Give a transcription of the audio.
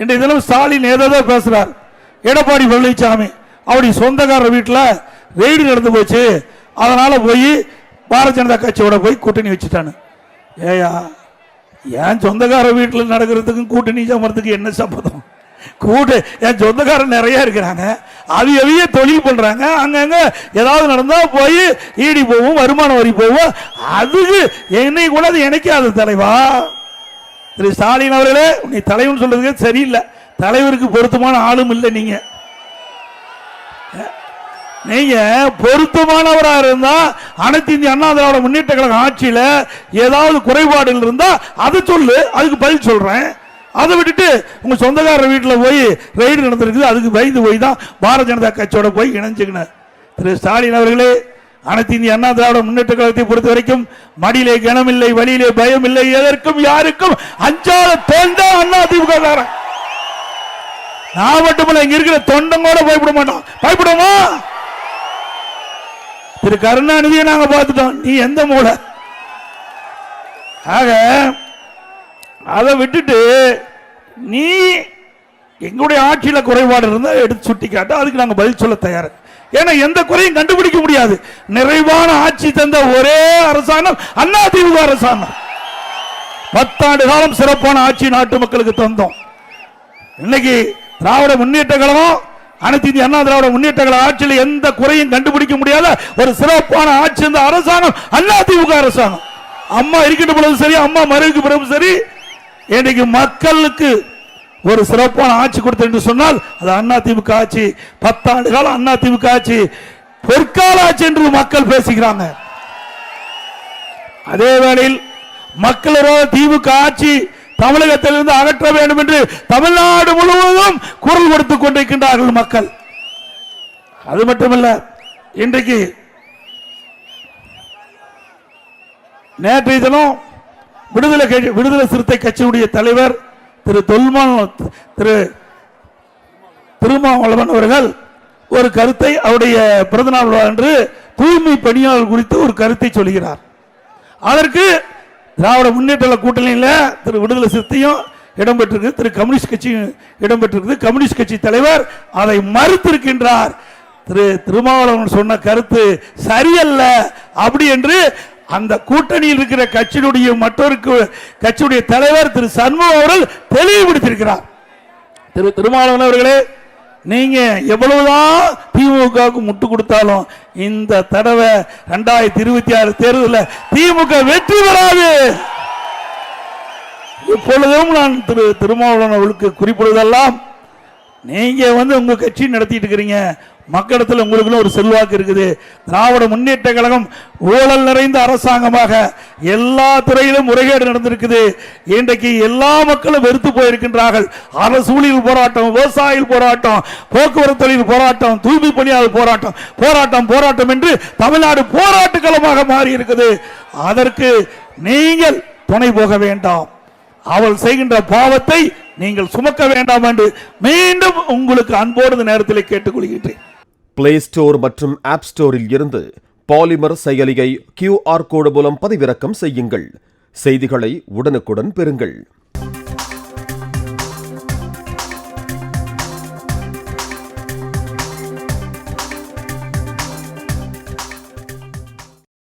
இன்றைய தினம் ஸ்டாலின் ஏதோ பேசுறார். எடப்பாடி பழனிசாமி அவருடைய சொந்தக்காரர் வீட்டில் ரெய்டு நடந்து போச்சு, அதனால போய் பாரதிய ஜனதா கட்சியோட போய் கூட்டணி வச்சுட்டானு. ஏயா, என் சொந்தக்கார வீட்டில் நடக்கிறதுக்கும் கூட்டணி சம்பளத்துக்கு என்ன சம்பந்தம்? என் சொந்தக்காரன் நிறைய இருக்கிறாங்க, அவைய தொழில் பண்றாங்க, அங்கங்க ஏதாவது நடந்தா போய் ஈடி போவோம், வருமான வரி போவோம். அதுக்கு என்னை கூட அது நினைக்காது தலைவா. திரு ஸ்டாலின் அவர்களே, நீ தலைவன் சொல்றதுக்கு சரியில்லை, தலைவருக்கு பொருத்தமான ஆளும் இல்லை. நீங்க பொருத்தமானவராக இருந்தா அனைத்து இந்திய அண்ணா திராவிட முன்னேற்ற கழக ஆட்சியில ஏதாவது குறைபாடுகள் இருந்தா அதை சொல்லு, அதுக்கு பதில் சொல்றேன். அதை விட்டுட்டு உங்க சொந்தக்காரர் வீட்டில் போய் ரெய்டு நடந்திருக்குது, அதுக்கு பயந்து போய் தான் பாரதிய ஜனதா கட்சியோட போய் இணைஞ்சுக்கினார். திரு ஸ்டாலின் அவர்களே, அனைத்து இந்திய அண்ணா திராவிட முன்னேற்ற கழகத்தை பொறுத்த வரைக்கும் மடியிலே கனமில்லை, வழியிலே பயம் இல்லை, எதற்கும் யாருக்கும் அஞ்சாத தொண்டா அண்ணா திமுக. நான் மட்டுமல்ல, இங்க இருக்கிற தொண்டங்கோட பயப்பட மாட்டோம். பயப்படுவோமா? திரு கருணாநிதியை நாங்க பார்த்துட்டோம், நீ எந்த மூளை? ஆக அதை விட்டுட்டு நீ எங்களுடைய ஆட்சியில குறைபாடு இருந்தா எடுத்து சுட்டி காட்ட, அதுக்கு நாங்க பதில் சொல்ல தயார். ஏன்னா எந்த குறையும் கண்டுபிடிக்க முடியாது. நிறைவான ஆட்சி தந்த ஒரே அரசாங்கம் அண்ணா திமுக அரசாங்கம். 10 ஆண்டு காலம் சிறப்பான ஆட்சி நாட்டு மக்களுக்கு தந்தோம். இன்னைக்கு திராவிட முன்னேற்ற கழகம், அனைத்து இந்திய அண்ணா திராவிட முன்னேற்ற கழக ஆட்சியில் எந்த குறையும் கண்டுபிடிக்க முடியாத ஒரு சிறப்பான ஆட்சி இந்த அரசாங்கம் அண்ணா திமுக அரசாங்கம். அம்மா இருக்கின்ற பொழுது சரி, அம்மா மறைவுக்கு பிறகு சரி, இன்னைக்கு மக்களுக்கு ஒரு சிறப்பான ஆட்சி கொடுத்த என்று சொன்னால் அது அண்ணா திமுக ஆட்சி. 10 ஆண்டு காலம் அண்ணா திமுக ஆட்சி பொற்கால ஆட்சி என்று மக்கள் பேசுகிறாங்க. அதே வேளையில் மக்களோட திமுக ஆட்சி தமிழகத்திலிருந்து அகற்ற வேண்டும் என்று தமிழ்நாடு முழுவதும் குரல் கொடுத்துக் கொண்டிருக்கின்றார்கள் மக்கள். அது மட்டுமல்ல, இன்றைக்கு நேற்றைய தினம் விடுதலை சிறுத்தை கட்சியுடைய தலைவர் திரு திருமாவளவன் அவர்கள் ஒரு கருத்தை அவருடைய பிறந்தநாள் அன்று தூய்மை பணியாளர் குறித்து ஒரு கருத்தை சொல்கிறார். அதற்கு திராவிட முன்னேற்ற கூட்டணியில் திரு விடுதலை சிறுத்தையும் இடம்பெற்றிருக்கு, திரு கம்யூனிஸ்ட் கட்சியும் இடம்பெற்றிருக்கு. கம்யூனிஸ்ட் கட்சி தலைவர் அதை மறுத்திருக்கின்றார். திரு திருமாவளவன் சொன்ன கருத்து சரியல்ல அப்படி என்று அந்த கூட்டணியில் இருக்கிற கட்சியினுடைய மற்றொரு கட்சியுடைய தலைவர் திரு சண்முகம் அவர்கள் தெளிவுபடுத்தியிருக்கிறார். திரு திருமாவளவன் அவர்களே, நீங்க எவ்வளவுதான் திமுகவுக்கு முட்டு கொடுத்தாலும் இந்த தடவை 2026 தேர்தலில் திமுக வெற்றி பெறாது. இப்பொழுதும் நான் திரு திருமாவளவன் அவர்களுக்கு குறிப்பிடுவதெல்லாம், நீங்க உங்க கட்சி நடத்திட்டு இருக்கிறீங்க, மக்களிடத்தில் உங்களுக்கு ஒரு செல்வாக்கு இருக்குது. திராவிட முன்னேற்ற கழகம் ஊழல் நிறைந்த அரசாங்கமாக எல்லா துறையிலும் முறைகேடு நடந்திருக்குது. இன்றைக்கு எல்லா மக்களும் வெறுத்து போயிருக்கின்றார்கள். அரசு ஊழியர் போராட்டம், விவசாயிகள் போராட்டம், போக்குவரத்து தொழில் போராட்டம், தூய்மை பணியாளர் போராட்டம், போராட்டம் போராட்டம் என்று தமிழ்நாடு போராட்ட களமாக மாறி இருக்குது. அதற்கு நீங்கள் துணை போக வேண்டாம், அவள் செய்கின்ற பாவத்தை நீங்கள் சுமக்க வேண்டாம் என்று மீண்டும் உங்களுக்கு அன்போடு நேரத்தில் கேட்டுக்கொள்கிறேன். பிளே ஸ்டோர் மற்றும் ஆப் ஸ்டோரில் இருந்து பாலிமர் செயலியை QR கோடு மூலம் பதிவிறக்கம் செய்யுங்கள். செய்திகளை உடனுக்குடன் பெறுங்கள்.